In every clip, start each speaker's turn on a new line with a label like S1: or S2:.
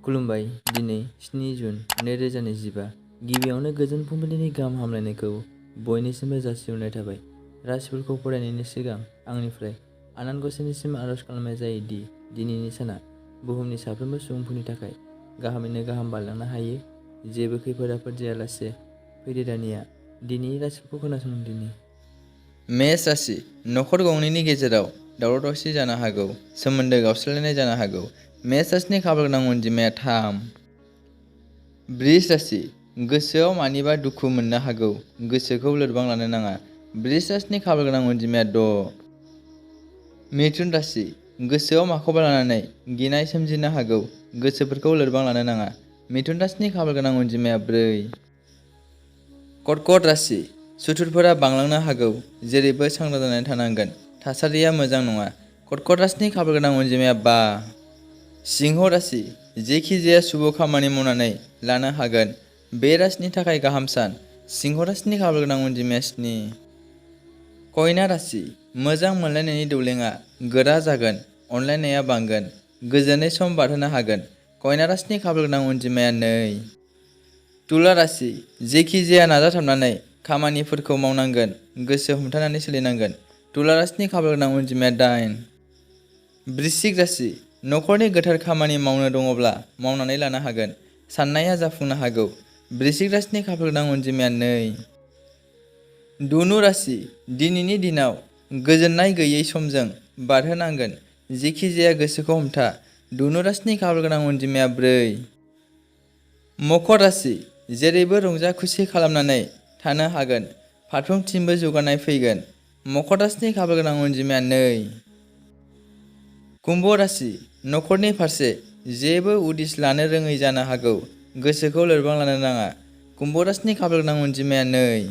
S1: खुलुमबाय। दिनै 7 जुन 2025 गिबियावनो गोजोन फुंबिलिनि गाहाम हामलायनायखौ बयनिसिमबो जासिहरनाय थाबाय। राशिफोरखौ फरायनायनि सिगां आंनिफ्राय आनान गसाइनिसिम आरज खालामनाय जायो दि दिनैनि साना बुहुमनि साफ्रोमबो सुबुंफोरनि थाखाय गाहामैनो गाहाम बारलांनो हायो। जेबो खैफोद आफोद जायालासे फैदो दानिया दिनैनि राशिफोरखौ खोनासंदिनि।
S2: मेष राशि नखर गंनैनि गेजेराव दावराव दावसि जानो हागौ, सोमोन्दो गावस्रालायनाय जानो हागौ। मेष राशिनि खाफाल गोनां अनजिमाया 3। बृष राशि गोसोआव मानिबा दुखु मोननो हागौ, गोसोखौ लोरबां लानो नाङा। बृष राशिनि खाफाल गोनां अनजिमाया 6। मिथुन राशि गोसोआव माखौबा लानानै गिनाय सोमजिनो हागौ, गोसोफोरखौ लोरबां लानो नाङा। मिथुन राशिनि खाफाल गोनां अनजिमाया 4। कर्कट राशि सुथुरफोरा बांलांनो हागौ, जेरैबो सांग्रां जानानै थानांगोन। थासारिया मोजां नङा। कर्कट राशिनि खाफाल गोनां अनजिमाया 5। सिंह राशि जेखि जाया शुभ खामानि मावनानै लानो हागोन, बे राशिनि थाखाय गाहाम सान। सिंह राशिनि खाफाल गोनां अनजिमाया 7। कन्या राशि मोजां मोनलायनायनि दौलेंआ गोरा जागोन, अनलायनाया बांगोन, गोजोनै सम बारहोनो हागोन। कन्या राशिनि खाफाल गोनां अनजिमाया 2। तुला राशि जेखि जाया नाजाथाबनानै खामानिफोरखौ मावनांगोन, गोसो हमथानानै सोलिनांगोन। तुला राशिनि खाफाल गोनां अनजिमाया 8। वृश्चिक राशि नखरनि गोथार खामानि मावनो दङब्ला मावनानै लानो हागोन, साननाया जाफुंनो हागौ। वृश्चिक राशिनि खाफाल गोनां अनजिमाया 2। धनु राशि दिनैनि दिनाव गोजोननाय गैयै समजों बारहोनांगोन, जेखि जाया गोसोखौ हमथा। धनु राशिनि खाफाल गोनां अनजिमाया 4। मकर राशि जेरैबो रंजा खुसि खालामनानै थानो हागोन, फारफ्रोमथिंबो जौगानाय फैगोन। मकर राशिनि खाफाल गोनां अनजिमाया 2। कुम्भ राशि नखरनि फारसे जेबो उदिस लानो रोङै जानो हागौ, गोसोखौ लोरबां लानो नाङा। कुम्भ राशिनि खाफाल गोनां अनजिमाया 2।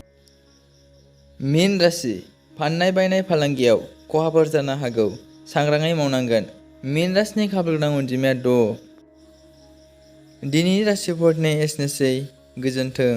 S2: मीन राशि फाननाय बायनाय फालांगियाव खहाफोर जानो हागौ, सांग्राङै मावनांगोन। मीन राशिनि खाफाल गोनां अनजिमाया 6। दिनैनि राशिफोरनि एसेनोसै। गोजोन्थों।